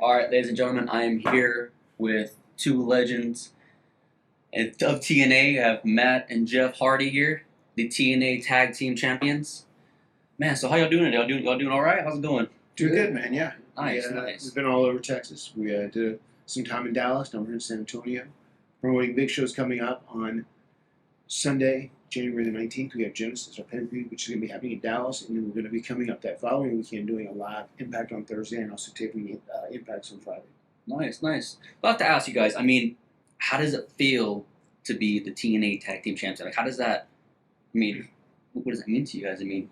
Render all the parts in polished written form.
All right, ladies and gentlemen, I am here with two legends of TNA. I have Matt and Jeff Hardy here, the TNA Tag Team Champions. Man, so how y'all doing today? Y'all doing all right? How's it going? Doing good, man. Yeah. Nice, nice. We've been all over Texas. We did some time in Dallas. Now we're in San Antonio. Promoting big shows coming up on Sunday, January the 19th. We have Genesis, our pay-per-view, which is going to be happening in Dallas. And then we're going to be coming up that following weekend doing a live Impact on Thursday and also taping Impacts on Friday. Nice, nice. I'd like to ask you guys, I mean, how does it feel to be the TNA Tag Team Champs? Like, how does that, I mean, what does that mean to you guys? I mean,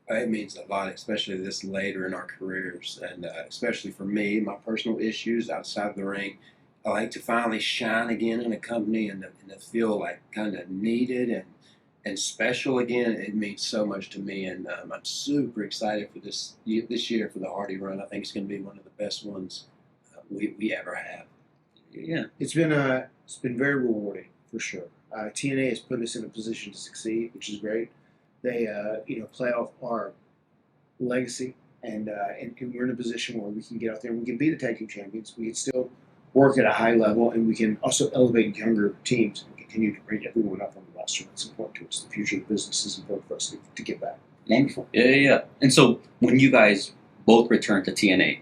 it means a lot, especially this later in our careers, and especially for me, my personal issues outside of the ring. I like to finally shine again in a company and to feel like kind of needed and special again. It means so much to me, and I'm super excited for this year for the Hardy run. I think it's going to be one of the best ones we ever have. yeah. It's been very rewarding for sure. TNA has put us in a position to succeed, which is great. They play off our legacy, and we're in a position where we can get out there and we can be the tag team champions. We can still work at a high level, and we can also elevate younger teams and continue to bring everyone up on the roster. That's important to us. The future of the business is important for us to get back. Wonderful. Yeah. And so when you guys both returned to TNA,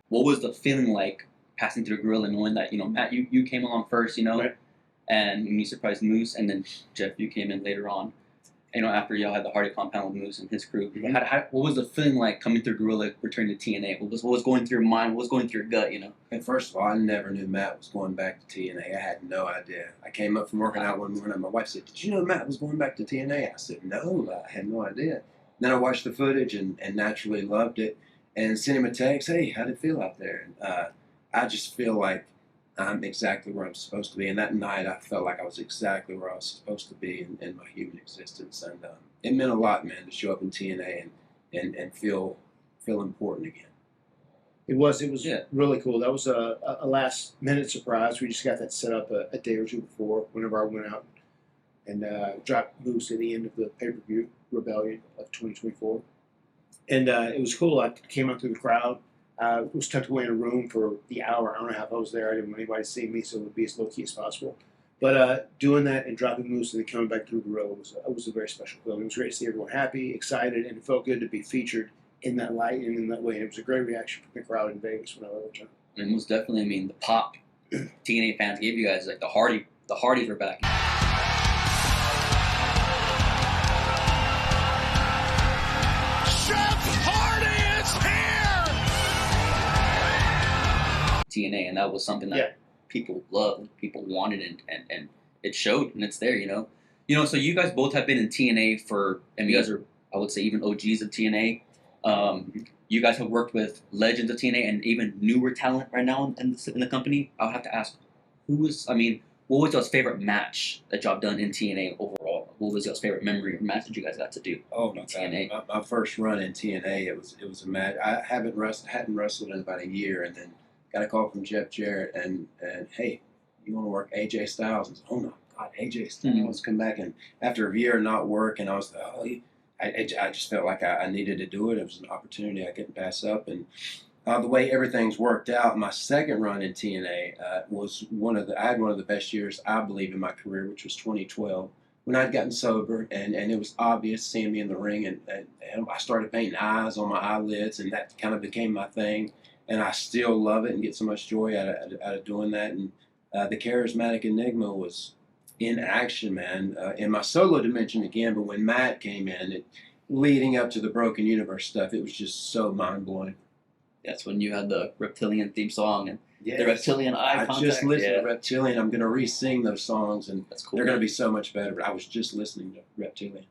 what was the feeling like passing through the grill and knowing that, Matt, you came along first, Right. and you surprised Moose, and then Jeff, you came in later on. After y'all had the Hardy compound with Moose and his crew. Mhm. What was the feeling like coming through Gorilla, returning to TNA? What was going through your mind? What was going through your gut, And first of all, I never knew Matt was going back to TNA. I had no idea. I came up from working out one morning, and my wife said, "Did you know Matt was going back to TNA?" I said, "No, I had no idea." Then I watched the footage and naturally loved it, and sent him a text, "Hey, how'd it feel out there?" And I just feel like I'm exactly where I'm supposed to be. And that night, I felt like I was exactly where I was supposed to be in my human existence. And it meant a lot, man, to show up in TNA and feel important again. It was Yeah. really cool. That was a last minute surprise. We just got that set up a day or two before. Whenever I went out and dropped Moose at the end of the pay-per-view Rebellion of 2024, and it was cool. I came out through the crowd. Was tucked away in a room for the hour and a half I was there. I didn't want anybody to see me, so it would be as low key as possible. But doing that and dropping Moose and then coming back through Gorilla was a very special feeling. It was great to see everyone happy, excited, and it felt good to be featured in that light and in that way. And it was a great reaction from the crowd in Vegas when I returned. And most definitely, the pop TNA fans gave you guys, like the Hardys were back. TNA, and that was something that people loved, people wanted, and it showed, and it's there, So you guys both have been in TNA and you guys are, I would say, even OGs of TNA. You guys have worked with legends of TNA and even newer talent right now in the company. I would have to ask, what was y'all's favorite match that y'all done in TNA overall? What was y'all's favorite memory or match that you guys got to do? Oh, in TNA. My first run in TNA, it was a match. I hadn't wrestled in about a year, and then got a call from Jeff Jarrett and hey, you want to work AJ Styles? And I said, oh my God, AJ Styles come back, and after a year not working, I was I just felt like I needed to do it. It was an opportunity I couldn't pass up, and the way everything's worked out, my second run in TNA was I had one of the best years I believe in my career, which was 2012. When I'd gotten sober, and it was obvious seeing me in the ring, and I started painting eyes on my eyelids, and that kind of became my thing. And I still love it and get so much joy out of doing that. And the charismatic Enigma was in action, man, in my solo dimension again. But when Matt came in, leading up to the Broken Universe stuff, it was just so mind-blowing. That's when you had the Reptilian theme song and Yes. the Reptilian eye contact. I just listened to Reptilian. I'm going to re-sing those songs, and that's cool. They're going to be so much better. But I was just listening to Reptilian.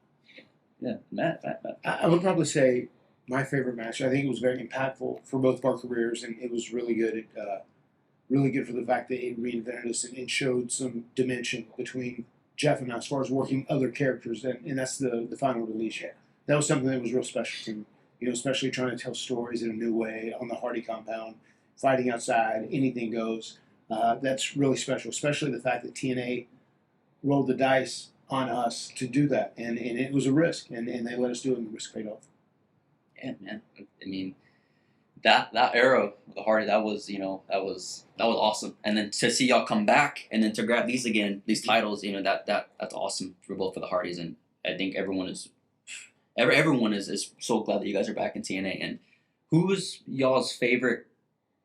Yeah, Matt. I would probably say my favorite match. I think it was very impactful for both of our careers, and it was really good. Really good for the fact that it reinvented us and it showed some dimension between Jeff and I as far as working other characters, and that's the final release. That was something that was real special to me. Especially trying to tell stories in a new way on the Hardy compound, fighting outside, anything goes. That's really special, especially the fact that TNA rolled the dice on us to do that, and it was a risk, and they let us do it, and the risk paid off. Yeah, man. that era of the Hardy, that was that was awesome. And then to see y'all come back and then to grab these titles, that's awesome for both of the Hardys. And I think everyone is so glad that you guys are back in TNA. And who's y'all's favorite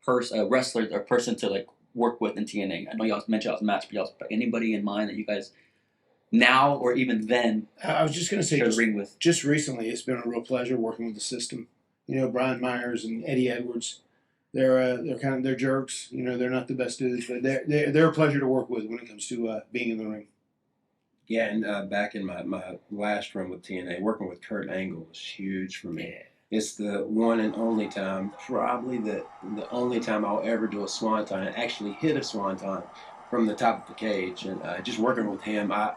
wrestler or person to like work with in TNA? I know y'all mentioned y'all's match, but y'all's anybody in mind that you guys now or even then I was just going to say, share the ring with? just recently, it's been a real pleasure working with the system. Brian Myers and Eddie Edwards, they're jerks. They're not the best dudes, but they're a pleasure to work with when it comes to being in the ring. Yeah, and back in my last run with TNA, working with Kurt Angle was huge for me. Yeah. It's the one and only time, probably the only time I'll ever do a swanton and actually hit a swanton from the top of the cage. And just working with him, I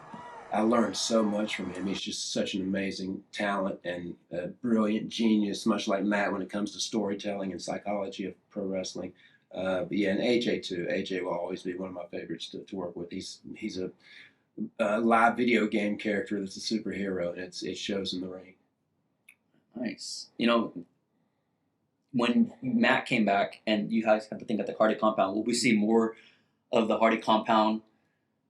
learned so much from him. He's just such an amazing talent and a brilliant genius, much like Matt when it comes to storytelling and psychology of pro wrestling. But yeah, and AJ too. AJ will always be one of my favorites to work with. He's a live video game character that's a superhero, and it shows in the ring. Nice. When Matt came back and you guys had to think at the Hardy compound, will we see more of the Hardy compound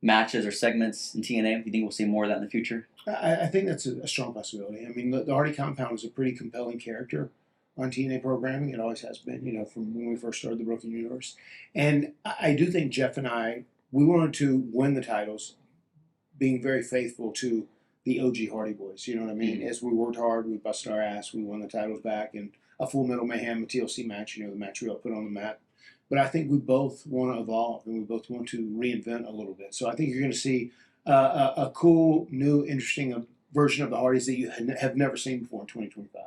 matches or segments in TNA? Do you think we'll see more of that in the future? I think that's a strong possibility. I mean, the Hardy Compound is a pretty compelling character on TNA programming. It always has been, from when we first started the Broken Universe. And I do think Jeff and we wanted to win the titles, being very faithful to the OG Hardy Boys. You know what I mean? As we worked hard, we busted our ass, we won the titles back, and a Full Metal Mayhem, a TLC match, the match we all put on the map. But I think we both want to evolve, and we both want to reinvent a little bit. So I think you're going to see a cool, new, interesting version of the Hardys that you have never seen before in 2025.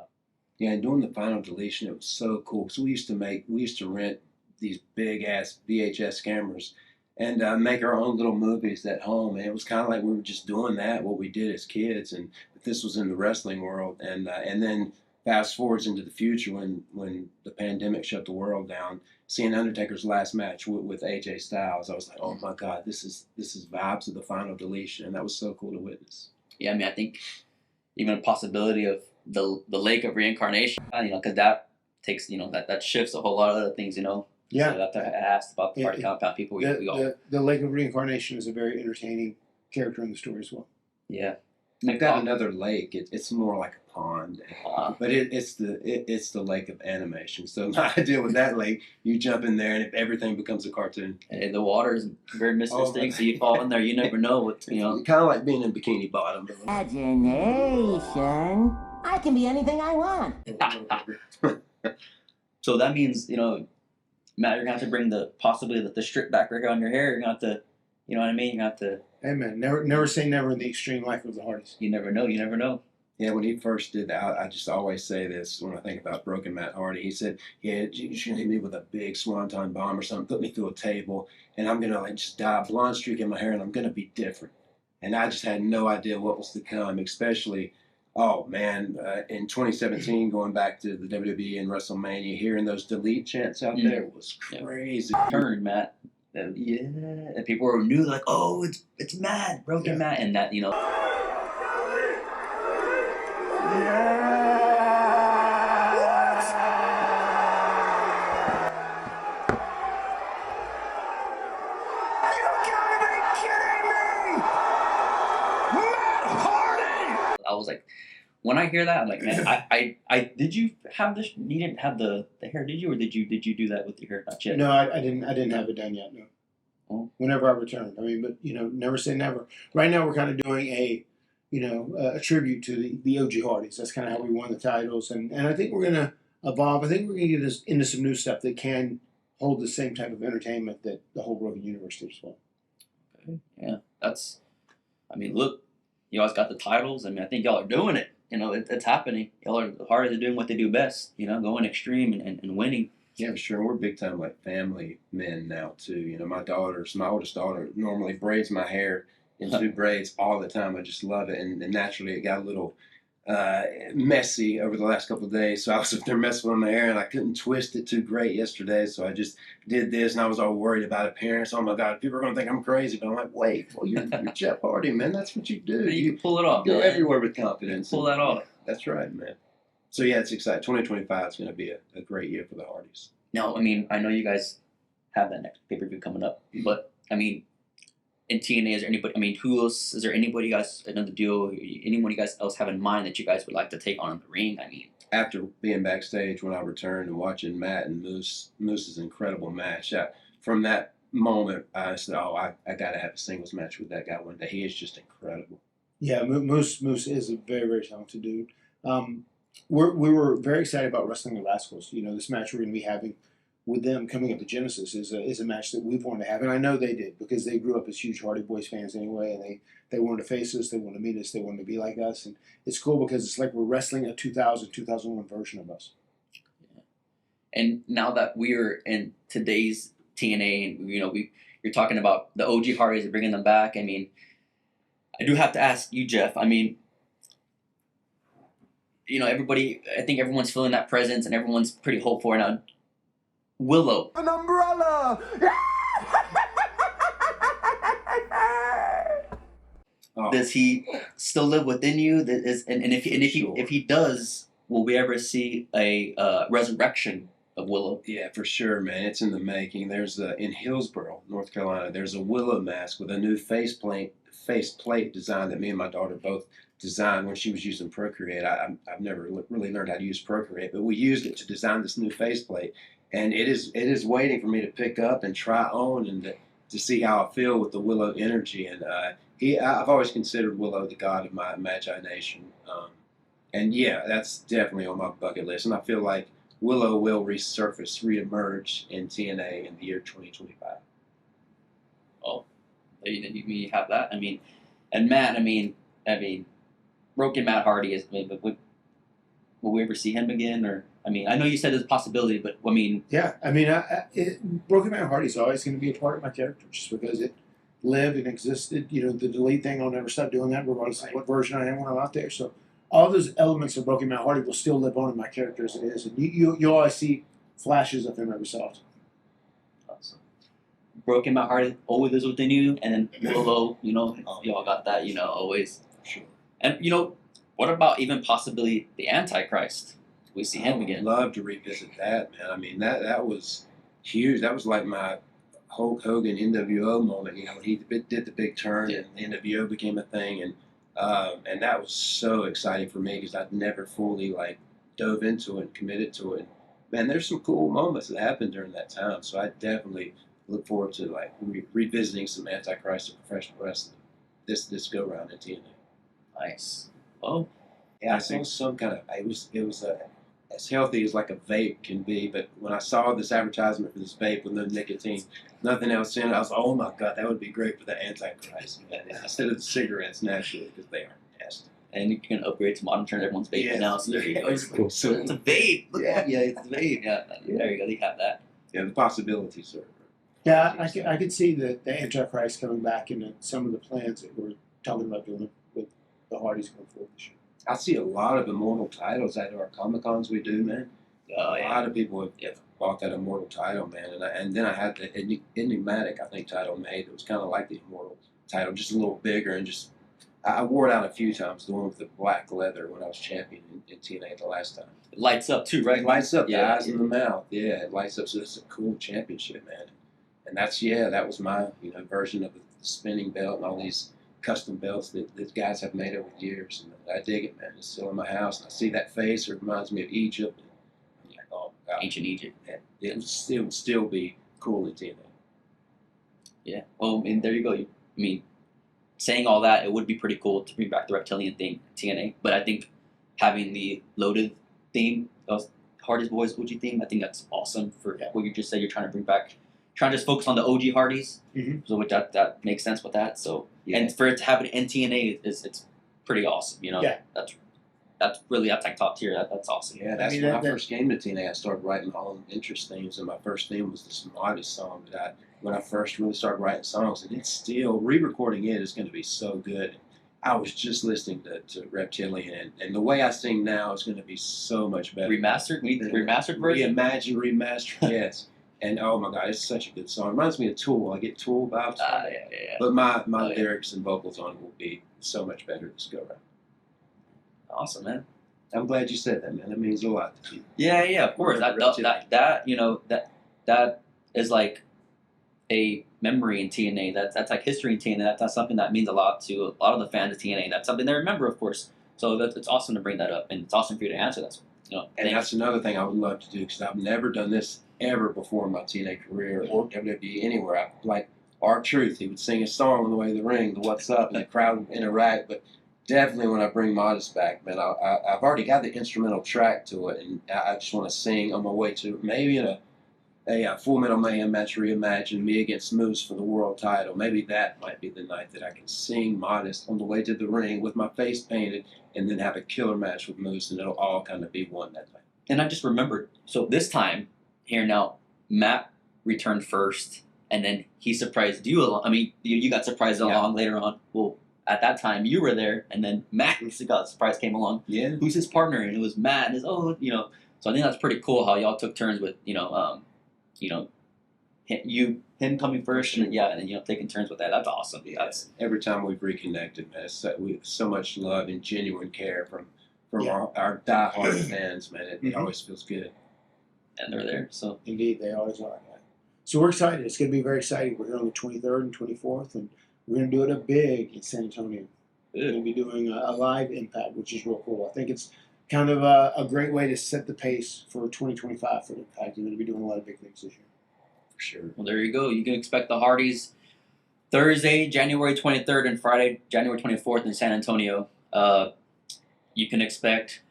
Yeah, and doing the final deletion, it was so cool. So we used to rent these big ass VHS cameras and make our own little movies at home. And it was kind of like we were just doing what we did as kids. But this was in the wrestling world, and then fast forwards into the future when the pandemic shut the world down. Seeing Undertaker's last match with AJ Styles, I was like, oh my God, this is vibes of the final deletion, and that was so cool to witness. Yeah, I mean, I think even a possibility of the lake of reincarnation, because that takes, that shifts a whole lot of other things, Yeah. So after I asked about the Hardy compound people, we all. The Lake of Reincarnation is a very entertaining character in the story as well. Yeah. I've got another lake. It's more like a pond, but it's the lake of animation. So my idea with that lake, you jump in there and if everything becomes a cartoon. And the water is very mystic, so you fall in there, you never know what Kind of like being in Bikini Bottom. Imagination. I can be anything I want. So that means Matt, you're gonna have to bring possibly the strip back right here on your hair. You're gonna have to, you know what I mean? You're gonna have to. Hey man, never say never in the extreme life of the Hardys. You never know. You never know. Yeah, when he first did that, I just always say this when I think about Broken Matt Hardy. He said, "Yeah, you should hit me with a big swanton bomb or something, put me through a table, and I'm gonna just dye a blonde streak in my hair, and I'm gonna be different." And I just had no idea what was to come, especially. Oh man, in 2017, going back to the WWE and WrestleMania, hearing those delete chants out there was crazy. Turn, Matt. Yeah, and people were new, like, oh, it's Matt, Broken Matt, and that, I was like, when I hear that, I'm like, man, I did you have this? You didn't have the hair, did you, or did you do that with your hair? Not yet. No, I didn't have it done yet. No. Oh. Whenever I returned, I mean, but never say never. Right now, we're kind of doing a tribute to the OG Hardys. That's kind of how we won the titles, and I think we're gonna evolve. I think we're gonna get us into some new stuff that can hold the same type of entertainment that the whole Broken Universe did as well. Okay. Yeah, that's. I mean, look, you guys got the titles. I mean, I think y'all are doing it. It's happening. Y'all are the Hardys are doing what they do best. Going extreme and winning. Yeah, for sure. We're big time like family men now too. My oldest daughter normally braids my hair in two braids all the time. I just love it, and naturally it got a little messy over the last couple of days. So I was up there messing with my hair, and I couldn't twist it too great yesterday. So I just did this, and I was all worried about appearance. Oh my God, people are gonna think I'm crazy. But I'm like, wait, well you're Jeff Hardy, man. That's what you do. You can pull it off. Go everywhere with confidence. Pull that off. That's right, man. So yeah, it's exciting. 2025 is going to be a great year for the Hardys. Now, I mean, I know you guys have that next pay per view coming up, but I mean, in TNA, is there anybody? I mean, who else? Is there anybody you guys another duo? Anyone you guys else have in mind that you guys would like to take on in the ring? I mean, After being backstage when I returned and watching Matt and Moose's incredible match, from that moment I said, "Oh, I got to have a singles match with that guy one day. He is just incredible." Yeah, Moose is a very, very talented dude. We were very excited about Wrestling Alaskos. You know, this match we're going to be having with them coming up to Genesis is a match that we've wanted to have, and I know they did because they grew up as huge Hardy Boys fans anyway, and they wanted to face us, they wanted to meet us, they wanted to be like us, and it's cool because it's like we're wrestling a 2001 version of us. and now that we're in today's TNA, and you're talking about the OG Hardys and bringing them back. I mean, I do have to ask you, Jeff. I mean, everybody. I think everyone's feeling that presence, and everyone's pretty hopeful right now. Willow. An umbrella! Oh, Does he still live within you? If he does, will we ever see a resurrection of Willow? yeah, for sure, man. It's in the making. There's in Hillsboro, North Carolina. There's a Willow mask with a new faceplate design that me and my daughter both designed when she was using Procreate. I've never really learned how to use Procreate, but we used it to design this new faceplate, and it is waiting for me to pick up and try on and to see how I feel with the Willow energy. And I've always considered Willow the god of my imagination, and yeah, that's definitely on my bucket list. And I feel like Willow will reemerge in TNA in the year 2025. Oh, you have that. I mean, and Matt. I mean, broken Matt Hardy is. But will we ever see him again? Or I mean, I know you said there's a possibility, but I mean, Yeah, I mean, Broken Man Hardy's always going to be a part of my character just because it lived and existed. You know, the delete thing, I'll never stop doing that regardless of what version I am when I'm out there. So all those elements of Broken Man Hardy will still live on in my character as it is. And you always see flashes of him every so often. awesome. Broken Matt Hardy always is within you, and then Willow. Y'all got that. Always. Sure. And what about even possibly the Antichrist? We see him I again. would love to revisit that, man. I mean, that was huge. That was like my Hulk Hogan NWO moment. When he did the big turn and the NWO became a thing, and that was so exciting for me because I'd never fully dove into it and committed to it. Man, there's some cool moments that happened during that time. So I definitely look forward to revisiting some Antichrist and professional wrestling this go round at TNA. Nice. Oh, Yeah, I saw some kind of it was as healthy as like a vape can be, but when I saw this advertisement for this vape with no nicotine, nothing else in it, I was like, oh my god, that would be great for the Antichrist instead of the cigarettes naturally because they are nasty. and you can upgrade to modern turn. Everyone's vaping Yes. now, so there you go. It's Cool. So a vape. Look, Yeah. it's a vape. Yeah, there you go. You have that. yeah, the possibilities are. Yeah, I could see the Antichrist coming back into some of the plans that we're talking about doing with the Hardys going forward this year. I see a lot of immortal titles at our Comic Cons we do, man. Oh A yeah. lot of people have bought that immortal title, man, and then I had the enigmatic, I think, title made that was kind of like the immortal title, just a little bigger, and just I wore it out a few times. The one with the black leather when I was champion in TNA the last time. It lights up too, right? It lights up the Yeah, eyes and the mouth. Yeah, it lights up. So it's a cool championship, man. And that was my version of the spinning belt and all these custom belts that guys have made over the years. And I dig it, man. It's still in my house. And I see that face. It reminds me of Egypt. And I'm like, oh god, Ancient Egypt. it would still be cool in TNA. Yeah. Well, and there you go. I mean, saying all that, it would be pretty cool to bring back the reptilian thing, TNA. But I think having the loaded theme, Hardys Boys OG theme, I think that's awesome for what you just said. You're trying to bring back, trying to just focus on the OG Hardys. Mhm. So which that makes sense with that. So and for it to have it in TNA it's pretty awesome. Yeah. That's really like top tier. That's awesome. Yeah, that's mean, when I that- first came to TNA. I started writing my own interest themes, and my first theme was this modest song that when I first really started writing songs, and it's still re-recording it is going to be so good. I was just listening to Reptilian, and the way I sing now is going to be so much better. Remastered version. Remastered, yes. And oh my god, it's such a good song. It reminds me of Tool. I get Tool vibes. Yeah. But my Oh, yeah. lyrics and vocals on it will be so much better this go round. Awesome, man. I'm glad you said that, man. That means a lot to you. Yeah, of course. That is like a memory in TNA. That's like history in TNA. That's something that means a lot to a lot of the fans of TNA. That's something they remember, of course. So it's awesome to bring that up, and it's awesome for you to answer that. And that's another thing I would love to do because I've never done this ever before in my TNA career or WWE anywhere. Like R-Truth, he would sing a song on the way to the ring, the What's Up, and the crowd would interact. But definitely when I bring Modest back, man, I've already got the instrumental track to it, and I just want to sing on my way to maybe in a Full Metal Mayhem match reimagined, me against Moose for the world title. Maybe that might be the night that I can sing Modest on the way to the ring with my face painted and then have a killer match with Moose, and it'll all kind of be one that night. And I just remembered. So this time, here now, Matt returned first, and then he surprised you along. I mean, you got surprised along later on. Well, at that time, you were there, and then Matt got surprised came along. Yeah. Who's his partner? And it was Matt. And so I think that's pretty cool how y'all took turns with, him coming first, and then taking turns with that. That's awesome. Yeah. That's every time we've reconnected, man. We have so much love and genuine care from our diehard fans, man. It always feels good. And they're there. So indeed, they always are. Man. So we're excited. It's going to be very exciting. We're here on the 23rd and 24th, and we're going to do it a big in San Antonio. We're going to be doing a live Impact, which is real cool. I think it's kind of a great way to set the pace for 2025 for Impact. You're going to be doing a lot of big things this year. For sure. Well, there you go. You can expect the Hardys Thursday, January 23rd, and Friday, January 24th in San Antonio. You can expect,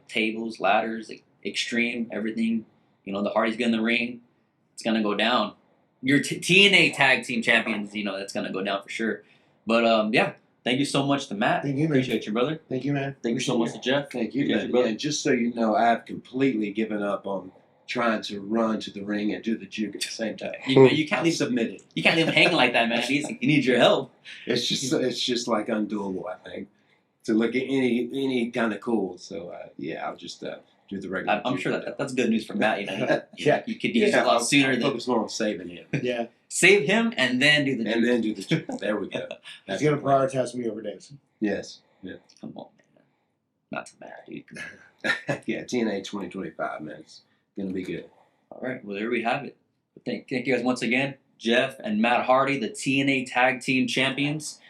tables, ladders, extreme, everything. The Hardys get in the ring. It's going to go down. Your TNA Tag Team Champions, that's going to go down for sure. But, thank you so much to Matt. Thank you, man. Appreciate you, brother. Thank you, man. Thank you so much to Jeff. Thank you, Appreciate man. brother. And just so you know, I've completely given up on trying to run to the ring and do the juke at the same time. You can't leave submitted. You can't leave him hanging like that, man. He needs your help. It's just like undoable, I think, to look at any kind of cool. So I'll just do the regular. I'm sure that's good news for Matt. Yeah. You could use it a lot sooner I'll than focus more on saving him. Yeah. save him and then do the And then do the juke. There we go. He's going to prioritize me over Davis. Yes. Yeah. Come on, man. Not to Matt, dude. Yeah. TNA 2025, man. It's gonna be good. All right, well, there we have it. Thank you guys once again. Jeff and Matt Hardy, the TNA Tag Team Champions.